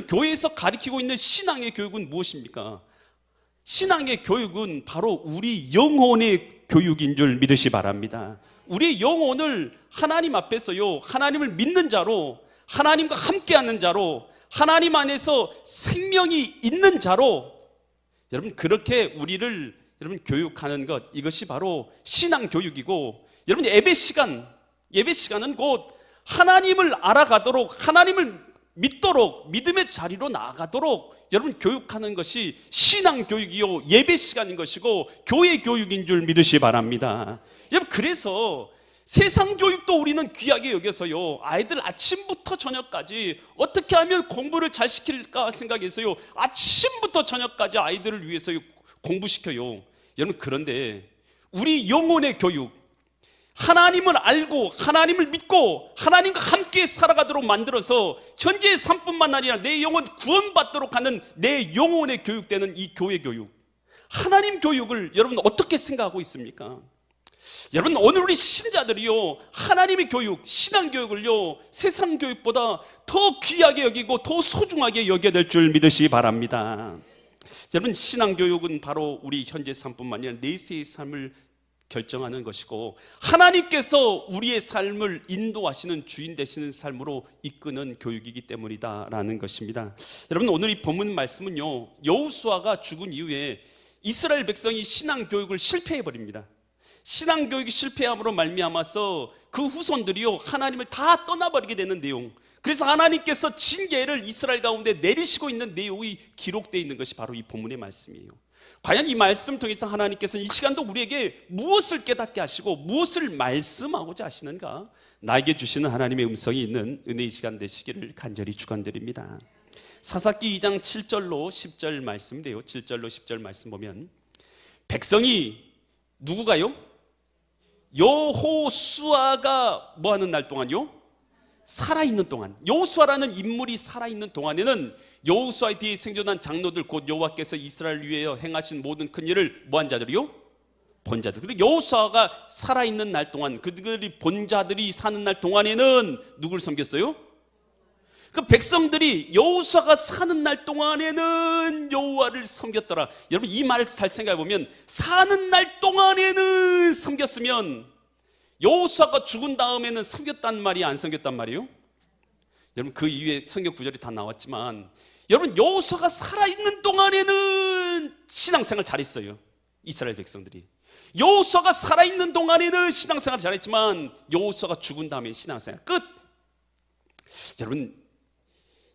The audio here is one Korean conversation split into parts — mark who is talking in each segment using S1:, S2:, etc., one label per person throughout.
S1: 여러분, 교회에서 가르치고 있는 신앙의 교육은 무엇입니까? 신앙의 교육은 바로 우리 영혼의 교육인 줄 믿으시 바랍니다. 우리 영혼을 하나님 앞에서요, 하나님을 믿는 자로, 하나님과 함께하는 자로, 하나님 안에서 생명이 있는 자로, 여러분, 그렇게 우리를 여러분 교육하는 것, 이것이 바로 신앙 교육이고, 여러분, 예배 시간은 곧 하나님을 알아가도록, 하나님을 믿도록, 믿음의 자리로 나아가도록 여러분 교육하는 것이 신앙 교육이요, 예배 시간인 것이고 교회 교육인 줄 믿으시 바랍니다. 여러분, 그래서 세상 교육도 우리는 귀하게 여겨서요, 아이들 아침부터 저녁까지 어떻게 하면 공부를 잘 시킬까 생각해서요, 아침부터 저녁까지 아이들을 위해서 공부시켜요. 여러분, 그런데 우리 영혼의 교육, 하나님을 알고 하나님을 믿고 하나님과 함께 살아가도록 만들어서 현재의 삶뿐만 아니라 내 영혼 구원받도록 하는 내 영혼의 교육되는 이 교회 교육, 하나님 교육을 여러분 어떻게 생각하고 있습니까? 여러분, 오늘 우리 신자들이요, 하나님의 교육, 신앙 교육을요, 세상 교육보다 더 귀하게 여기고 더 소중하게 여겨야 될 줄 믿으시기 바랍니다. 여러분, 신앙 교육은 바로 우리 현재 삶뿐만 아니라 내세의 삶을 결정하는 것이고, 하나님께서 우리의 삶을 인도하시는 주인 되시는 삶으로 이끄는 교육이기 때문이다라는 것입니다. 여러분, 오늘 이 본문 말씀은요, 여호수아가 죽은 이후에 이스라엘 백성이 신앙 교육을 실패해 버립니다. 신앙 교육이 실패함으로 말미암아서 그 후손들이요, 하나님을 다 떠나버리게 되는 내용, 그래서 하나님께서 징계를 이스라엘 가운데 내리시고 있는 내용이 기록되어 있는 것이 바로 이 본문의 말씀이에요. 과연 이 말씀 통해서 하나님께서는 이 시간도 우리에게 무엇을 깨닫게 하시고 무엇을 말씀하고자 하시는가, 나에게 주시는 하나님의 음성이 있는 은혜의 시간 되시기를 간절히 축원드립니다. 사사기 2장 7절로 10절 말씀인데요, 7절로 10절 말씀 보면 백성이 누구가요? 여호수아가 뭐하는 날 동안요? 살아있는 동안, 여호수아라는 인물이 살아있는 동안에는 여호수아의 뒤에 생존한 장로들, 곧 여호와께서 이스라엘을 위하여 행하신 모든 큰 일을 뭐한 자들이요? 본 자들. 그리고 여호수아가 살아있는 날 동안, 그들이 본 자들이 사는 날 동안에는 누굴 섬겼어요? 그 백성들이 여호수아가 사는 날 동안에는 여호와를 섬겼더라. 여러분, 이 말을 잘 생각해 보면 사는 날 동안에는 섬겼으면 여호수아가 죽은 다음에는 섬겼단 말이야, 안 섬겼단 말이에요? 여러분, 그 이후에 성경 구절이 다 나왔지만, 여러분, 여호수아가 살아있는 동안에는 신앙생활 잘했어요, 이스라엘 백성들이. 여호수아가 살아있는 동안에는 신앙생활 잘했지만 여호수아가 죽은 다음에 신앙생활 끝. 여러분,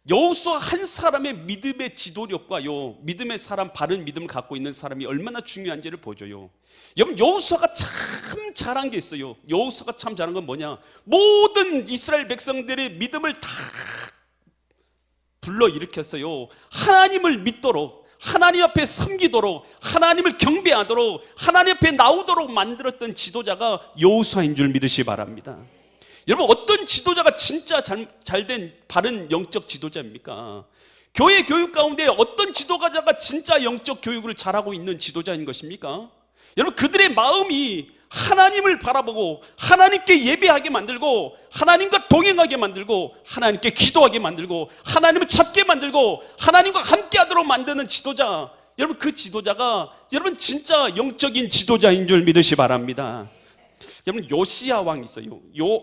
S1: 여호수아 한 사람의 믿음의 지도력과요, 믿음의 사람, 바른 믿음을 갖고 있는 사람이 얼마나 중요한지를 보여줘요. 여러분, 여호수아가 참 잘한 게 있어요. 여호수아가 참 잘한 건 뭐냐? 모든 이스라엘 백성들의 믿음을 다 불러일으켰어요. 하나님을 믿도록, 하나님 앞에 섬기도록, 하나님을 경배하도록, 하나님 앞에 나오도록 만들었던 지도자가 여호수아인 줄 믿으시기 바랍니다. 여러분, 어떤 지도자가 진짜 잘된 바른 영적 지도자입니까? 교회 교육 가운데 어떤 지도자가 진짜 영적 교육을 잘하고 있는 지도자인 것입니까? 여러분, 그들의 마음이 하나님을 바라보고 하나님께 예배하게 만들고 하나님과 동행하게 만들고 하나님께 기도하게 만들고 하나님을 찾게 만들고 하나님과 함께하도록 만드는 지도자, 여러분, 그 지도자가 여러분 진짜 영적인 지도자인 줄 믿으시 바랍니다. 여러분, 요시야 왕이 있어요.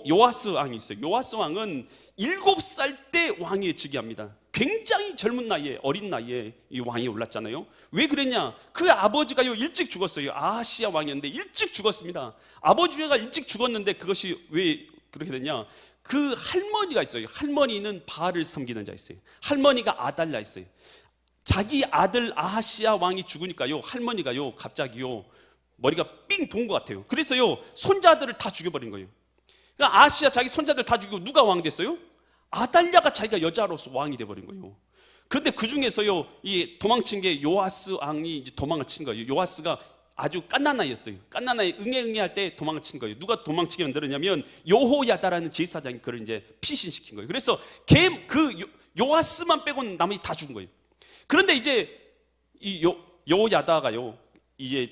S1: 요아스 왕이 있어요. 요아스 왕은 7살 때 왕위에 즉위합니다. 굉장히 젊은 나이에, 어린 나이에 이 왕이 올랐잖아요. 왜 그랬냐? 그 아버지가요 일찍 죽었어요. 아하시야 왕이었는데 일찍 죽었습니다. 아버지가 일찍 죽었는데 그것이 왜 그렇게 됐냐? 그 할머니가 있어요. 할머니는 바알을 섬기는 자 있어요. 할머니가 아달랴 있어요. 자기 아들 아하시야 왕이 죽으니까요, 할머니가요 갑자기요 머리가 삥 돈 것 같아요. 그래서요 손자들을 다 죽여버린 거예요. 그러니까 아하시야 자기 손자들 다 죽이고 누가 왕 됐어요? 아달랴가 자기가 여자로서 왕이 돼버린 거예요. 근데 그 중에서요 이 도망친 게 요아스 왕이 이제 도망을 친 거예요. 요아스가 아주 깐난아이였어요. 깐난아이 응애 할 때 도망을 친 거예요. 누가 도망치게 만들었냐면 요호야다라는 제사장이 그를 이제 피신시킨 거예요. 그래서 요아스만 빼고는 나머지 다 죽은 거예요. 그런데 이제 이 요호야다가요 이제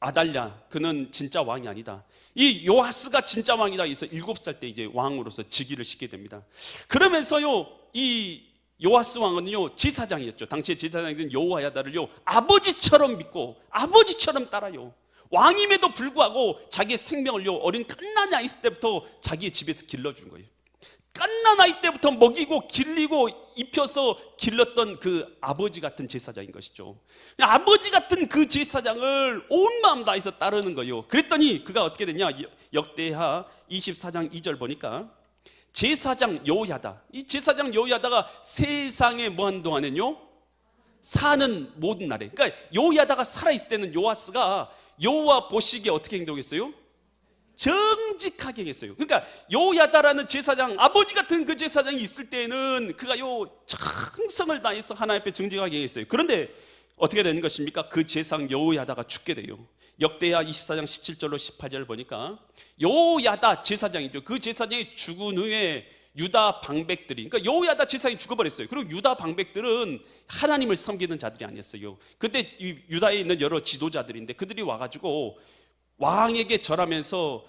S1: 아달랴 그는 진짜 왕이 아니다. 이 요아스가 진짜 왕이다. 그래서 7살 때 이제 왕으로서 즉위를 시키게 됩니다. 그러면서요 이 요아스 왕은요 제사장이었죠. 당시에 제사장이던 여호야다를요 아버지처럼 믿고 아버지처럼 따라요. 왕임에도 불구하고 자기의 생명을요 어린 갓난 아이 있을 때부터 자기의 집에서 길러준 거예요. 갓난 아이 때부터 먹이고 길리고 입혀서 길렀던 그 아버지 같은 제사장인 것이죠. 아버지 같은 그 제사장을 온 마음 다해서 따르는 거예요. 그랬더니 그가 어떻게 됐냐? 역대하 24장 2절 보니까 제사장 여호야다, 이 제사장 여호야다가 세상에 뭐한 동안은요 사는 모든 날에, 그러니까 여호야다가 살아있을 때는 요아스가 여호와 보시기에 어떻게 행동했어요? 정직하게 행했어요. 그러니까 여호야다라는 제사장, 아버지 같은 그 제사장이 있을 때는 그가 정성을 다해서 하나님 앞에 정직하게 행했어요. 그런데 어떻게 되는 것입니까? 그 제사장 여호야다가 죽게 돼요. 역대하 24장 17절로 18절을 보니까 여호야다 제사장이죠. 그 제사장이 죽은 후에 유다 방백들이, 그러니까 여호야다 제사장이 죽어버렸어요. 그리고 유다 방백들은 하나님을 섬기는 자들이 아니었어요. 그때 유다에 있는 여러 지도자들인데 그들이 와가지고 왕에게 절하면서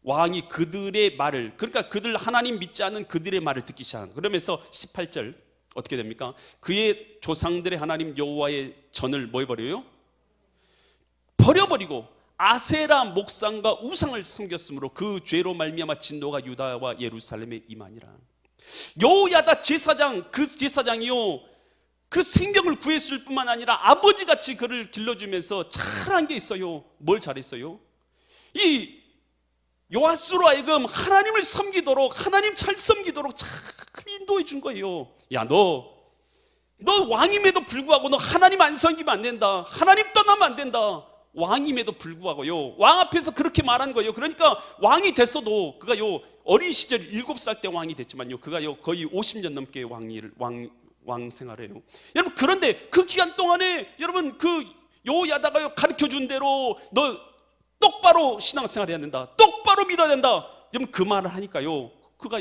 S1: 왕이 그들의 말을, 그러니까 그들 하나님 믿지 않은 그들의 말을 듣기 시작한, 그러면서 18절 어떻게 됩니까? 그의 조상들의 하나님 여호와의 전을 뭐 해버려요? 버려버리고 아세라 목상과 우상을 섬겼으므로 그 죄로 말미암아 진노가 유다와 예루살렘에 임하니라. 여호야다 제사장, 그 제사장이요 그 생명을 구했을 뿐만 아니라 아버지같이 그를 길러주면서 잘한 게 있어요. 뭘 잘했어요? 이 요아스로 하여금 하나님을 섬기도록, 하나님 잘 섬기도록 잘 인도해 준 거예요. 야, 너 왕임에도 불구하고 너 하나님 안 섬기면 안 된다, 하나님 떠나면 안 된다. 왕임에도 불구하고요 왕 앞에서 그렇게 말한 거예요. 그러니까 왕이 됐어도 그가 어린 시절 7살 때 왕이 됐지만요 그가 거의 50년 넘게 왕 생활해요. 여러분, 그런데 그 기간 동안에 여러분 그 여호야다가 가르쳐 준 대로 너 똑바로 신앙생활 해야 된다, 똑바로 믿어야 된다. 여러분 그 말을 하니까요 그가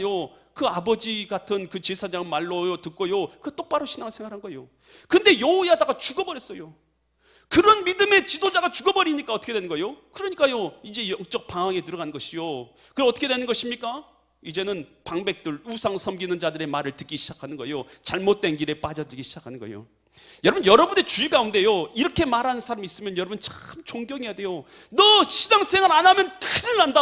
S1: 그 아버지 같은 그 제사장 말로 듣고요 그 똑바로 신앙생활한 거예요. 근데 여호야다가 죽어버렸어요. 그런 믿음의 지도자가 죽어버리니까 어떻게 되는 거예요? 그러니까요 이제 영적 방황에 들어간 것이요. 그럼 어떻게 되는 것입니까? 이제는 방백들, 우상 섬기는 자들의 말을 듣기 시작하는 거예요. 잘못된 길에 빠져들기 시작하는 거예요. 여러분, 여러분의 주위 가운데요 이렇게 말하는 사람이 있으면 여러분 참 존경해야 돼요. 너 신앙생활 안 하면 큰일 난다,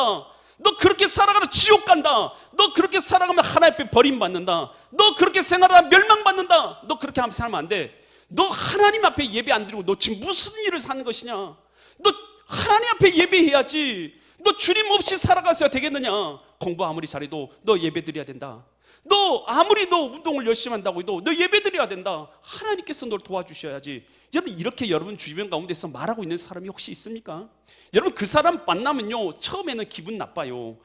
S1: 너 그렇게 살아가다 지옥 간다, 너 그렇게 살아가면 하나님 앞에 버림받는다, 너 그렇게 생활하면 멸망받는다, 너 그렇게 하면 살면 안 돼. 너 하나님 앞에 예배 안 드리고 너 지금 무슨 일을 사는 것이냐? 너 하나님 앞에 예배해야지. 너 주님 없이 살아가서야 되겠느냐? 공부 아무리 잘해도 너 예배 드려야 된다. 너 아무리 너 운동을 열심히 한다고 해도 너 예배 드려야 된다. 하나님께서 너를 도와주셔야지. 여러분, 이렇게 여러분 주변 가운데서 말하고 있는 사람이 혹시 있습니까? 여러분, 그 사람 만나면요 처음에는 기분 나빠요.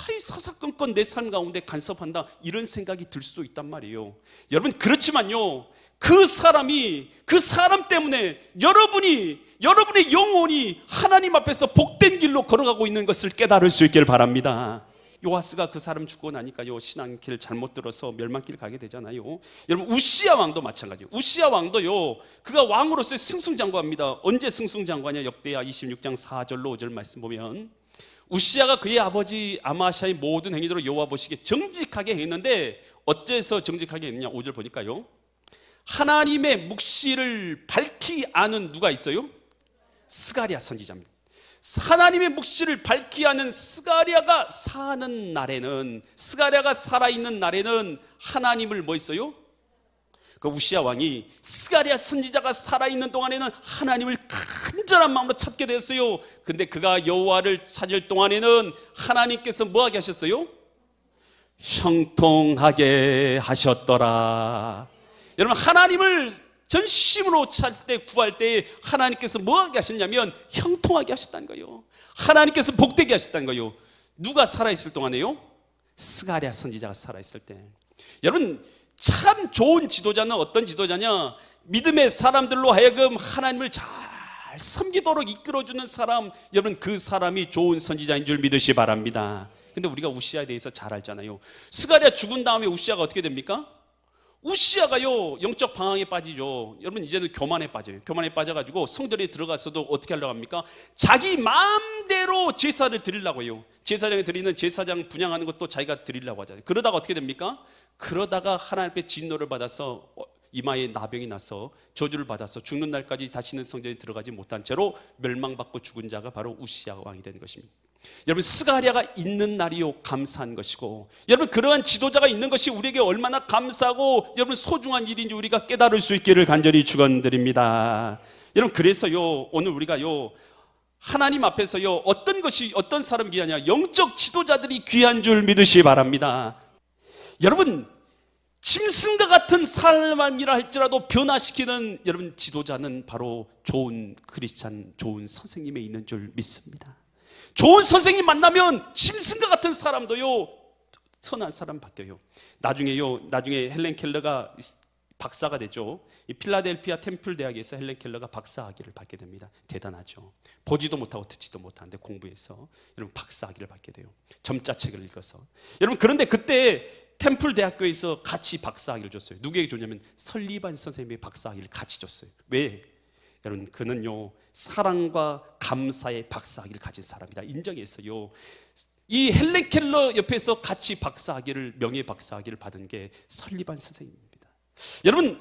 S1: 아이, 사사건건 내 삶 가운데 간섭한다, 이런 생각이 들 수도 있단 말이에요. 여러분, 그렇지만요 그 사람이, 그 사람 때문에 여러분의 영혼이 하나님 앞에서 복된 길로 걸어가고 있는 것을 깨달을 수 있기를 바랍니다. 요아스가 그 사람 죽고 나니까요 신앙길 잘못 들어서 멸망길 가게 되잖아요. 여러분, 우시야 왕도 마찬가지예요. 우시야 왕도요 그가 왕으로서 승승장구합니다. 언제 승승장구하냐? 역대하 26장 4절로 5절 말씀 보면 우시야가 그의 아버지 아마샤의 모든 행위대로 여호와 보시기에 정직하게 했는데 어째서 정직하게 했느냐? 5절 보니까요 하나님의 묵시를 밝히 아는 누가 있어요? 스가랴 선지자입니다. 하나님의 묵시를 밝히 아는 스가랴가 사는 날에는, 스가랴가 살아있는 날에는 하나님을 뭐 있어요? 그 우시야 왕이 스가랴 선지자가 살아있는 동안에는 하나님을 간절한 마음으로 찾게 되었어요. 근데 그가 여호와를 찾을 동안에는 하나님께서 뭐하게 하셨어요? 형통하게 하셨더라. 여러분, 하나님을 전심으로 찾을 때, 구할 때 하나님께서 뭐하게 하셨냐면 형통하게 하셨다는 거예요. 하나님께서 복되게 하셨다는 거예요. 누가 살아있을 동안에요? 스가랴 선지자가 살아있을 때. 여러분, 참 좋은 지도자는 어떤 지도자냐? 믿음의 사람들로 하여금 하나님을 잘 섬기도록 이끌어주는 사람, 여러분 그 사람이 좋은 선지자인 줄 믿으시 바랍니다. 근데 우리가 우시야에 대해서 잘 알잖아요. 스가랴 죽은 다음에 우시야가 어떻게 됩니까? 우시야가요 영적 방황에 빠지죠. 여러분, 이제는 교만에 빠져요. 교만에 빠져가지고 성전에 들어가서도 어떻게 하려고 합니까? 자기 마음대로 제사를 드리려고 해요. 제사장에 드리는 제사장 분향하는 것도 자기가 드리려고 하잖아요. 그러다가 어떻게 됩니까? 그러다가 하나님 앞에 진노를 받아서 이마에 나병이 나서 저주를 받아서 죽는 날까지 다시는 성전에 들어가지 못한 채로 멸망받고 죽은 자가 바로 우시야 왕이 되는 것입니다. 여러분, 스가랴가 있는 날이요 감사한 것이고, 여러분 그러한 지도자가 있는 것이 우리에게 얼마나 감사하고 여러분 소중한 일인지 우리가 깨달을 수 있기를 간절히 축원드립니다. 여러분, 그래서요 오늘 우리가요 하나님 앞에서요 어떤 사람이 귀하냐? 영적 지도자들이 귀한 줄 믿으시 바랍니다. 여러분, 짐승과 같은 사람이라 할지라도 변화시키는 여러분 지도자는 바로 좋은 크리스찬, 좋은 선생님에 있는 줄 믿습니다. 좋은 선생님 만나면 짐승과 같은 사람도요 선한 사람 바뀌어요. 나중에 헬렌 켈러가 박사가 되죠. 이 필라델피아 템플 대학에서 헬렌 켈러가 박사학위를 받게 됩니다. 대단하죠. 보지도 못하고 듣지도 못하는데 공부해서 여러분 박사학위를 받게 돼요. 점자책을 읽어서. 여러분, 그런데 그때 템플 대학교에서 같이 박사학위를 줬어요. 누구에게 줬냐면 설리반 선생님의 박사학위를 같이 줬어요. 왜? 여러분, 그는요 사랑과 감사의 박사학위를 가진 사람이다 인정해서요 이 헬렌 켈러 옆에서 같이 박사학위를, 명예 박사학위를 받은 게 설리반 선생님입니다. 여러분,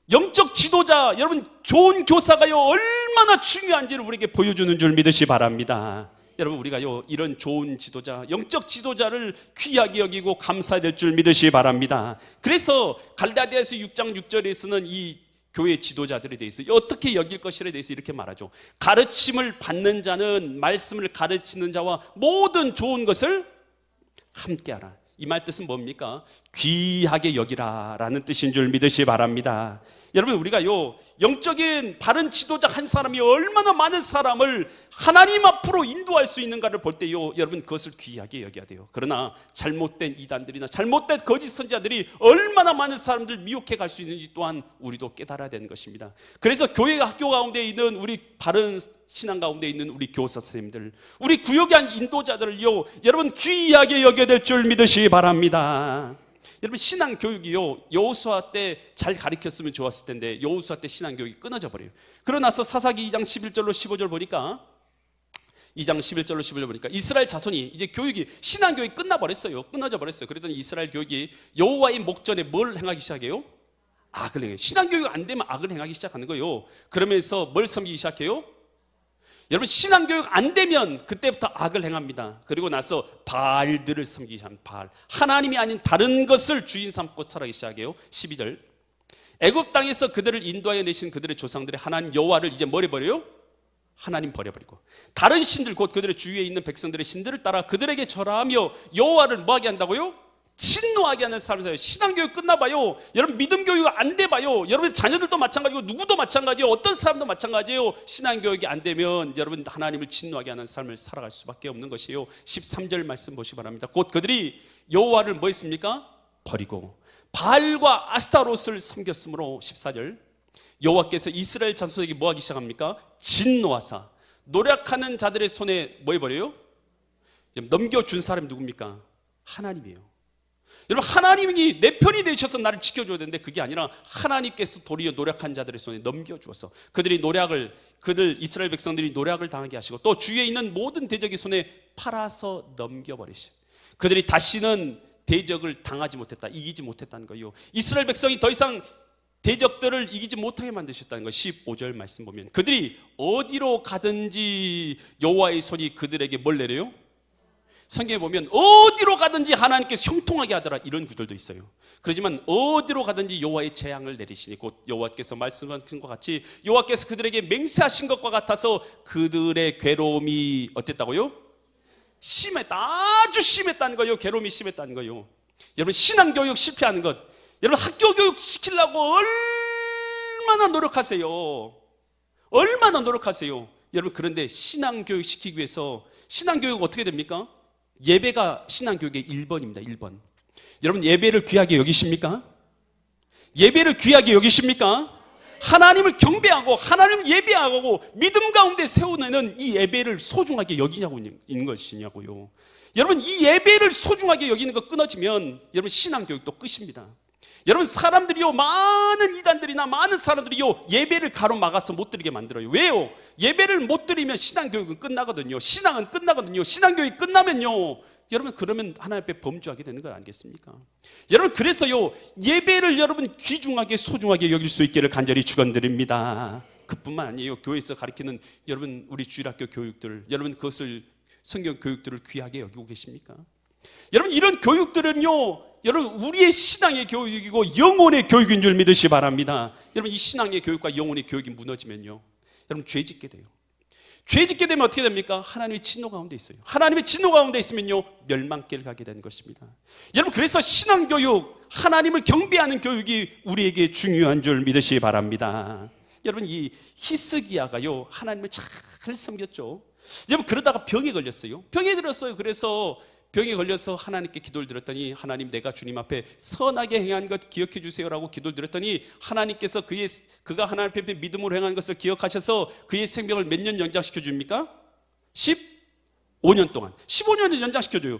S1: 영적 지도자, 여러분 좋은 교사가요 얼마나 중요한지를 우리에게 보여주는 줄 믿으시 바랍니다. 여러분, 우리가요 이런 좋은 지도자, 영적 지도자를 귀하게 여기고 감사해야 될 줄 믿으시 바랍니다. 그래서 갈라디아서 6장 6절에서는 이 교회 지도자들에 대해서 어떻게 여길 것이에 대해서 이렇게 말하죠. 가르침을 받는 자는 말씀을 가르치는 자와 모든 좋은 것을 함께하라. 이 말 뜻은 뭡니까? 귀하게 여기라 라는 뜻인 줄 믿으시 바랍니다. 여러분, 우리가요 영적인 바른 지도자 한 사람이 얼마나 많은 사람을 하나님 앞으로 인도할 수 있는가를 볼 때요 여러분 그것을 귀하게 여겨야 돼요. 그러나 잘못된 이단들이나 잘못된 거짓 선지자들이 얼마나 많은 사람들 미혹해 갈 수 있는지 또한 우리도 깨달아야 되는 것입니다. 그래서 교회 학교 가운데 있는 우리 바른 신앙 가운데 있는 우리 교사 선생님들, 우리 구역의 한 인도자들을요 여러분 귀하게 여겨야 될 줄 믿으시 바랍니다. 여러분, 신앙 교육이요 여호수아 때 잘 가르쳤으면 좋았을 텐데 여호수아 때 신앙 교육이 끊어져 버려요. 그러고 나서 사사기 2장 11절로 15절 보니까 2장 11절로 15절 보니까 이스라엘 자손이 이제 교육이 신앙 교육이 끊어져 버렸어요. 그랬더니 이스라엘 교육이 여호와의 목전에 뭘 행하기 시작해요? 악을 행해요. 신앙 교육 안 되면 악을 행하기 시작하는 거예요. 그러면서 뭘 섬기기 시작해요? 여러분, 신앙교육 안 되면 그때부터 악을 행합니다. 그리고 나서 바알들을 섬기기 시작합니다. 바알, 하나님이 아닌 다른 것을 주인 삼고 살아가기 시작해요. 12절, 애굽 땅에서 그들을 인도하여 내신 그들의 조상들의 하나님 여호와를 이제 뭐 해버려요? 하나님 버려버리고 다른 신들, 곧 그들의 주위에 있는 백성들의 신들을 따라 그들에게 절하며 여호와를 뭐하게 한다고요? 진노하게 하는 삶을 살아요. 신앙교육 끝나봐요 여러분, 믿음교육 안 돼봐요 여러분, 자녀들도 마찬가지고 누구도 마찬가지예요. 어떤 사람도 마찬가지예요. 신앙교육이 안 되면 여러분 하나님을 진노하게 하는 삶을 살아갈 수밖에 없는 것이에요. 13절 말씀 보시기 바랍니다. 곧 그들이 여호와를 뭐 했습니까? 버리고 바알과 아스타롯을 섬겼으므로 14절, 여호와께서 이스라엘 자손에게 뭐 하기 시작합니까? 진노하사 노력하는 자들의 손에 뭐 해버려요? 넘겨준 사람이 누굽니까? 하나님이에요. 여러분, 하나님이 내 편이 되셔서 나를 지켜줘야 되는데 그게 아니라 하나님께서 도리어 노력한 자들의 손에 넘겨주어서 그들 이스라엘 백성들이 노력을 당하게 하시고 또 주위에 있는 모든 대적의 손에 팔아서 넘겨버리시고 그들이 다시는 대적을 당하지 못했다, 이기지 못했다는 거예요. 이스라엘 백성이 더 이상 대적들을 이기지 못하게 만드셨다는 거. 15절 말씀 보면 그들이 어디로 가든지 여호와의 손이 그들에게 뭘 내려요? 성경에 보면 어디로 가든지 하나님께서 형통하게 하더라 이런 구절도 있어요. 그렇지만 어디로 가든지 여호와의 재앙을 내리시니 곧 여호와께서 말씀하신 것 같이 여호와께서 그들에게 맹세하신 것과 같아서 그들의 괴로움이 어땠다고요? 심했다. 아주 심했다는 거예요. 괴로움이 심했다는 거예요. 여러분, 신앙교육 실패하는 것, 여러분 학교 교육 시키려고 얼마나 노력하세요. 얼마나 노력하세요. 여러분, 그런데 신앙교육 시키기 위해서 신앙교육 어떻게 됩니까? 예배가 신앙교육의 1번입니다. 1번. 여러분, 예배를 귀하게 여기십니까? 예배를 귀하게 여기십니까? 하나님을 경배하고 하나님을 예배하고 믿음 가운데 세우는 이 예배를 소중하게 여기냐고 있는 것이냐고요. 여러분, 이 예배를 소중하게 여기는 거 끊어지면 여러분 신앙교육도 끝입니다. 여러분, 사람들이요, 많은 이단들이나 많은 사람들이요, 예배를 가로막아서 못 드리게 만들어요. 왜요? 예배를 못 드리면 신앙교육은 끝나거든요. 신앙은 끝나거든요. 신앙교육이 끝나면요, 여러분, 그러면 하나님 앞에 범죄하게 되는 거 아니겠습니까? 여러분, 그래서요, 예배를 여러분 귀중하게 소중하게 여길 수 있기를 간절히 축원드립니다. 그뿐만 아니에요. 교회에서 가르치는 여러분 우리 주일학교 교육들, 여러분 그것을 성경 교육들을 귀하게 여기고 계십니까? 여러분, 이런 교육들은요, 여러분 우리의 신앙의 교육이고 영혼의 교육인 줄 믿으시 바랍니다. 여러분, 이 신앙의 교육과 영혼의 교육이 무너지면요, 여러분 죄짓게 돼요. 죄짓게 되면 어떻게 됩니까? 하나님의 진노 가운데 있어요. 하나님의 진노 가운데 있으면요, 멸망길 가게 되는 것입니다. 여러분, 그래서 신앙교육, 하나님을 경배하는 교육이 우리에게 중요한 줄 믿으시기 바랍니다. 여러분, 이 히스기야가요, 하나님을 잘 섬겼죠. 여러분, 그러다가 병에 걸렸어요. 병에 들었어요. 그래서 병에 걸려서 하나님께 기도를 드렸더니, 하나님, 내가 주님 앞에 선하게 행한 것 기억해 주세요라고 기도를 드렸더니, 하나님께서 그가 하나님 앞에 믿음으로 행한 것을 기억하셔서 그의 생명을 몇 년 연장시켜 줍니까? 15년 동안, 15년을 연장시켜줘요.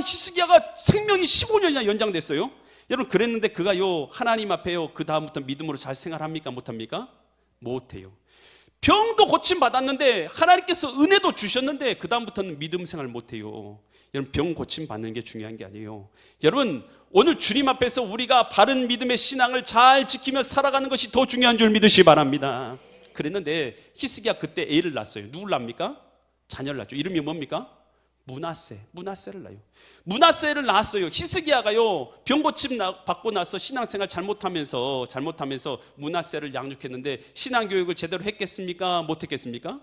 S1: 히스기야가 생명이 15년이나 연장됐어요. 여러분, 그랬는데 그가요, 하나님 앞에요, 그 다음부터 믿음으로 잘 생활합니까? 못합니까? 못해요. 병도 고침받았는데, 하나님께서 은혜도 주셨는데, 그 다음부터는 믿음 생활 못해요. 여러분, 병 고침 받는 게 중요한 게 아니에요. 여러분, 오늘 주님 앞에서 우리가 바른 믿음의 신앙을 잘 지키며 살아가는 것이 더 중요한 줄 믿으시기 바랍니다. 그랬는데 히스기야 그때 애를 낳았어요. 누굴 낳습니까? 자녀를 낳죠. 이름이 뭡니까? 므낫세를 낳아요. 므낫세를 낳았어요. 히스기야가요, 병 고침 받고 나서 신앙생활 잘못하면서 므낫세를 양육했는데, 신앙교육을 제대로 했겠습니까? 못했겠습니까?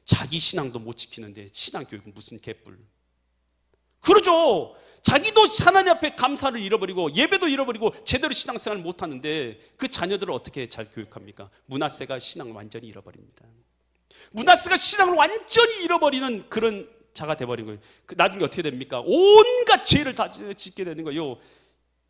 S1: 자기 신앙도 못 지키는데 신앙교육은 무슨 개뿔. 그러죠. 자기도 하나님 앞에 감사를 잃어버리고 예배도 잃어버리고 제대로 신앙생활을 못하는데 그 자녀들을 어떻게 잘 교육합니까? 므낫세가 신앙을 완전히 잃어버립니다. 므낫세가 신앙을 완전히 잃어버리는 그런 자가 돼버린 거예요. 나중에 어떻게 됩니까? 온갖 죄를 다 짓게 되는 거예요.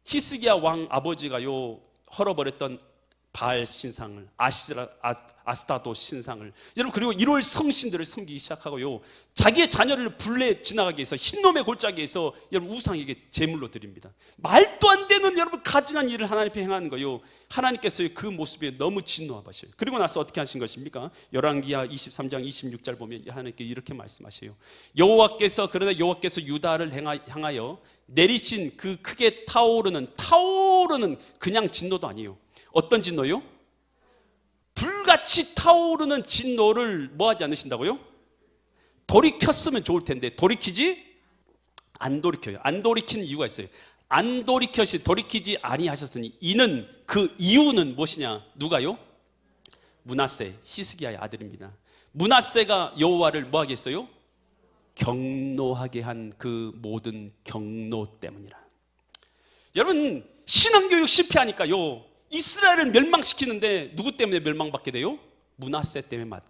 S1: 히스기야 왕 아버지가요, 헐어버렸던 바알 신상을, 아스타도 신상을, 여러분, 그리고 이롤 성신들을 섬기기 시작하고요, 자기의 자녀를 불에 지나가게 해서 흰놈의 골짜기에 서 여러분 우상에게 제물로 드립니다. 말도 안 되는 여러분 가증한 일을 하나님 앞에 행하는 거예요. 하나님께서 그 모습에 너무 진노하셔요. 그리고 나서 어떻게 하신 것입니까? 열왕기하 23장 26절 보면 하나님께 이렇게 말씀하세요. 그러나 여호와께서 유다를 향하여 내리신 그 크게 타오르는 그냥 진노도 아니에요. 어떤 진노요? 불같이 타오르는 진노를 뭐 하지 않으신다고요? 돌이켰으면 좋을 텐데 안 돌이켜요. 안 돌이키는 이유가 있어요. 돌이키지 아니하셨으니, 이는 그 이유는 무엇이냐? 누가요? 므낫세, 히스기야의 아들입니다. 므낫세가 여호와를 뭐 하겠어요? 경노하게 한 그 모든 경노 때문이라. 여러분, 신앙교육 실패하니까요, 이스라엘을 멸망시키는데 누구 때문에 멸망받게 돼요? 므낫세 때문에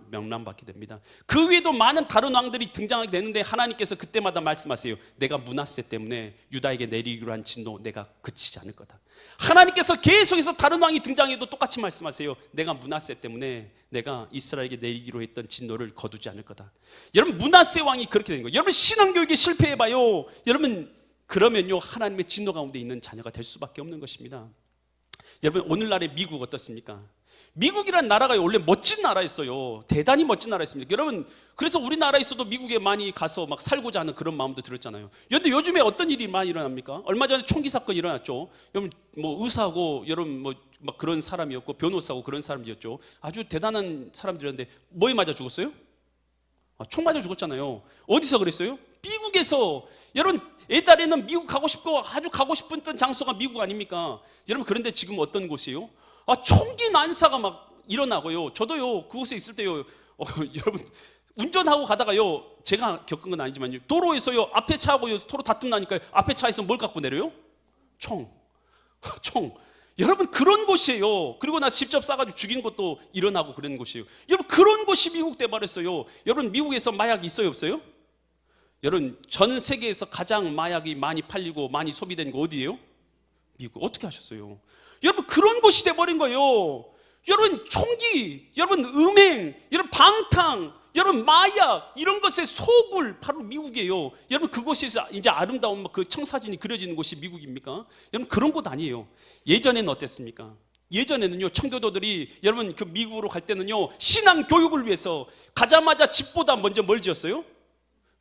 S1: 멸망받게 됩니다. 그 위에도 많은 다른 왕들이 등장하게 되는데 하나님께서 그때마다 말씀하세요. 내가 므낫세 때문에 유다에게 내리기로 한 진노 내가 그치지 않을 거다. 하나님께서 계속해서 다른 왕이 등장해도 똑같이 말씀하세요. 내가 므낫세 때문에 내가 이스라엘에게 내리기로 했던 진노를 거두지 않을 거다. 여러분, 므낫세 왕이 그렇게 된 거예요. 여러분, 신앙교육에 실패해봐요, 여러분, 그러면요, 하나님의 진노 가운데 있는 자녀가 될 수밖에 없는 것입니다. 여러분, 오늘날의 미국 어떻습니까? 미국이란 나라가 원래 멋진 나라였어요. 대단히 멋진 나라였습니다. 여러분, 그래서 우리나라에서도 미국에 많이 가서 막 살고자 하는 그런 마음도 들었잖아요. 그런데 요즘에 어떤 일이 많이 일어납니까? 얼마 전에 총기 사건이 일어났죠. 여러분, 뭐 의사고, 여러분 뭐 막 그런 사람이었고, 변호사고 그런 사람이었죠. 아주 대단한 사람들이었는데 뭐에 맞아 죽었어요? 총 맞아 죽었잖아요. 어디서 그랬어요? 미국에서. 여러분, 옛날에는 미국 가고 싶고 아주 가고 싶은 장소가 미국 아닙니까? 여러분, 그런데 지금 어떤 곳이에요? 총기 난사가 막 일어나고요. 저도요, 그곳에 있을 때요, 여러분, 운전하고 가다가요, 제가 겪은 건 아니지만요, 도로에서요, 앞에 차하고요, 서로 다툼 나니까 앞에 차에서 뭘 갖고 내려요? 총. 여러분, 그런 곳이에요. 그리고 나 직접 싸가지고 죽인 것도 일어나고 그런 곳이에요. 여러분, 그런 곳이 미국 돼버렸어요. 여러분, 미국에서 마약 있어요, 없어요? 여러분, 전 세계에서 가장 마약이 많이 팔리고 많이 소비된 거 어디예요? 미국. 어떻게 하셨어요? 여러분, 그런 곳이 돼버린 거예요. 여러분 총기, 여러분 음행, 여러분 방탕, 여러분 마약 이런 것의 속을 바로 미국이에요. 여러분 그곳에서 이제 아름다운 그 청사진이 그려지는 곳이 미국입니까? 여러분 그런 곳 아니에요. 예전에는 어땠습니까? 예전에는요 청교도들이 여러분 그 미국으로 갈 때는요 신앙 교육을 위해서 가자마자 집보다 먼저 뭘 지었어요?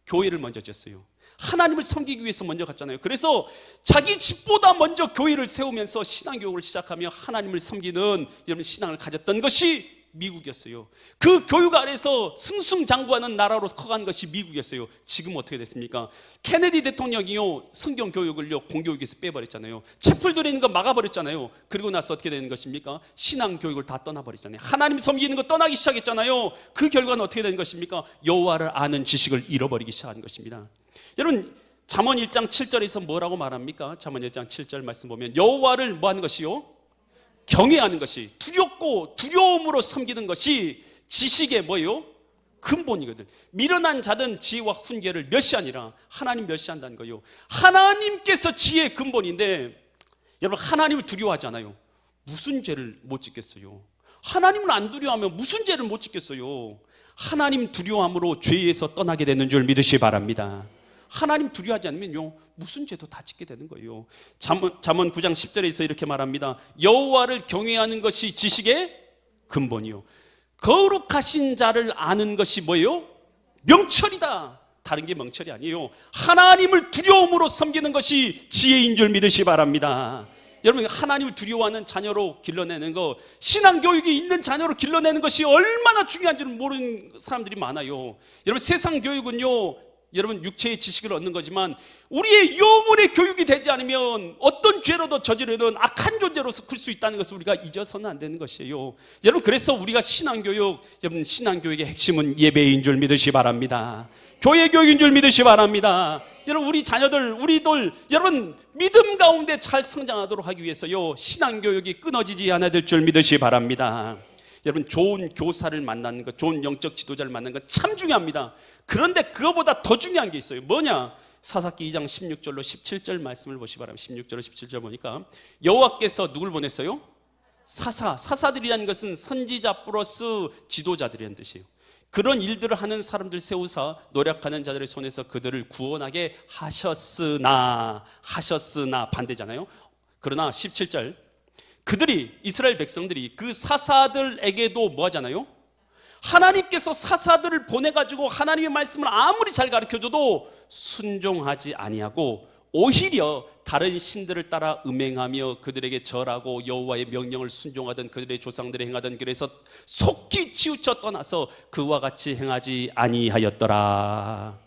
S1: 교회를 먼저 지었어요. 하나님을 섬기기 위해서 먼저 갔잖아요. 그래서 자기 집보다 먼저 교회를 세우면서 신앙교육을 시작하며 하나님을 섬기는 여러분 신앙을 가졌던 것이 미국이었어요. 그 교육 아래서 승승장구하는 나라로 커간 것이 미국이었어요. 지금 어떻게 됐습니까? 케네디 대통령이요 성경 교육을요 공교육에서 빼버렸잖아요. 채플 들이는 거 막아버렸잖아요. 그리고 나서 어떻게 되는 것입니까? 신앙 교육을 다 떠나버렸잖아요. 하나님 섬기는 거 떠나기 시작했잖아요. 그 결과는 어떻게 되는 것입니까? 여호와를 아는 지식을 잃어버리기 시작한 것입니다. 여러분 잠언 1장 7절에서 뭐라고 말합니까? 잠언 1장 7절 말씀 보면 여호와를 뭐 하는 것이요? 경외하는 것이, 두렵고 두려움으로 섬기는 것이 지식의 뭐예요? 근본이거든. 미련한 자든 지혜와 훈계를 멸시하니라. 하나님 멸시한다는 거예요. 하나님께서 지혜의 근본인데 여러분 하나님을 두려워하잖아요. 무슨 죄를 못 짓겠어요? 하나님을 안 두려워하면 무슨 죄를 못 짓겠어요? 하나님 두려워함으로 죄에서 떠나게 되는 줄 믿으시기 바랍니다. 하나님 두려워하지 않으면요 무슨 죄도 다 짓게 되는 거예요. 잠언 9장 10절에서 이렇게 말합니다. 여호와를 경외하는 것이 지식의 근본이요 거룩하신 자를 아는 것이 뭐예요? 명철이다. 다른 게 명철이 아니에요. 하나님을 두려움으로 섬기는 것이 지혜인 줄 믿으시기 바랍니다. 여러분 하나님을 두려워하는 자녀로 길러내는 거, 신앙교육이 있는 자녀로 길러내는 것이 얼마나 중요한지는 모르는 사람들이 많아요. 여러분 세상 교육은요 여러분 육체의 지식을 얻는 거지만 우리의 영혼의 교육이 되지 않으면 어떤 죄로도 저지르는 악한 존재로서 클 수 있다는 것을 우리가 잊어서는 안 되는 것이에요. 여러분 그래서 우리가 신앙교육, 여러분 신앙교육의 핵심은 예배인 줄 믿으시기 바랍니다. 교회 교육인 줄 믿으시기 바랍니다. 여러분 우리 자녀들, 우리들 여러분 믿음 가운데 잘 성장하도록 하기 위해서요 신앙교육이 끊어지지 않아야 될 줄 믿으시기 바랍니다. 여러분 좋은 교사를 만나는 것, 좋은 영적 지도자를 만나는 것 참 중요합니다. 그런데 그거보다 더 중요한 게 있어요. 뭐냐? 사사기 2장 16절로 17절 말씀을 보시기 바랍니다. 16절로 17절 보니까 여호와께서 누굴 보냈어요? 사사들이라는 것은 선지자 플러스 지도자들이라는 뜻이에요. 그런 일들을 하는 사람들 세우사 노력하는 자들의 손에서 그들을 구원하게 하셨으나 반대잖아요. 그러나 17절 그들이 이스라엘 백성들이 그 사사들에게도 뭐 하잖아요? 하나님께서 사사들을 보내가지고 하나님의 말씀을 아무리 잘 가르쳐줘도 순종하지 아니하고 오히려 다른 신들을 따라 음행하며 그들에게 절하고 여호와의 명령을 순종하던 그들의 조상들이 행하던 길에서 속히 치우쳐 떠나서 그와 같이 행하지 아니하였더라.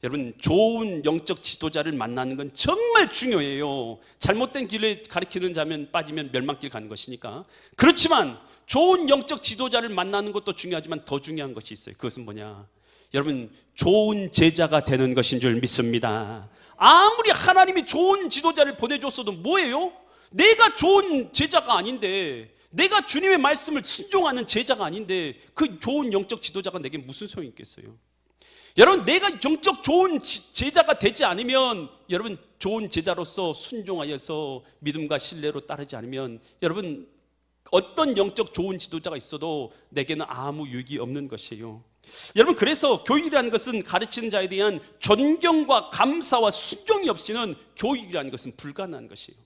S1: 여러분 좋은 영적 지도자를 만나는 건 정말 중요해요. 잘못된 길에 가르치는 자면 빠지면 멸망길 가는 것이니까. 그렇지만 좋은 영적 지도자를 만나는 것도 중요하지만 더 중요한 것이 있어요. 그것은 뭐냐? 여러분 좋은 제자가 되는 것인 줄 믿습니다. 아무리 하나님이 좋은 지도자를 보내줬어도 뭐예요? 내가 좋은 제자가 아닌데, 내가 주님의 말씀을 순종하는 제자가 아닌데 그 좋은 영적 지도자가 내게 무슨 소용이 있겠어요? 여러분 내가 영적 좋은 제자가 되지 않으면, 여러분 좋은 제자로서 순종하여서 믿음과 신뢰로 따르지 않으면 여러분 어떤 영적 좋은 지도자가 있어도 내게는 아무 유익이 없는 것이에요. 여러분 그래서 교육이라는 것은 가르치는 자에 대한 존경과 감사와 순종이 없이는 교육이라는 것은 불가능한 것이에요.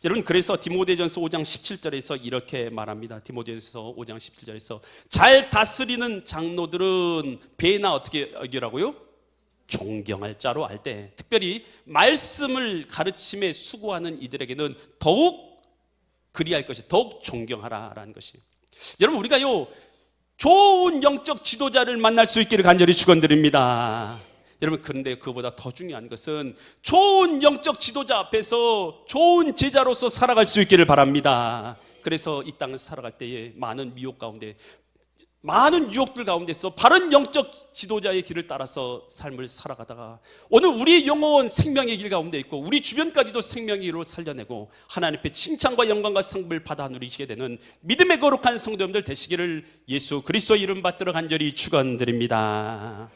S1: 여러분 그래서 디모데전서 5장 17절에서 이렇게 말합니다. 디모데전서 5장 17절에서 잘 다스리는 장로들은 배나 어떻게 여기라고요? 존경할 자로 알 때, 특별히 말씀을 가르침에 수고하는 이들에게는 더욱 그리할 것이, 더욱 존경하라라는 것이. 여러분 우리가요 좋은 영적 지도자를 만날 수 있기를 간절히 축원드립니다. 여러분 그런데 그보다 더 중요한 것은 좋은 영적 지도자 앞에서 좋은 제자로서 살아갈 수 있기를 바랍니다. 그래서 이 땅을 살아갈 때에 많은 미혹 가운데, 많은 유혹들 가운데서 바른 영적 지도자의 길을 따라서 삶을 살아가다가 오늘 우리의 영혼 생명의 길 가운데 있고 우리 주변까지도 생명의 길로 살려내고 하나님 앞에 칭찬과 영광과 성불을 받아 누리시게 되는 믿음의 거룩한 성도님들 되시기를 예수 그리스도의 이름 받들어 간절히 축원드립니다.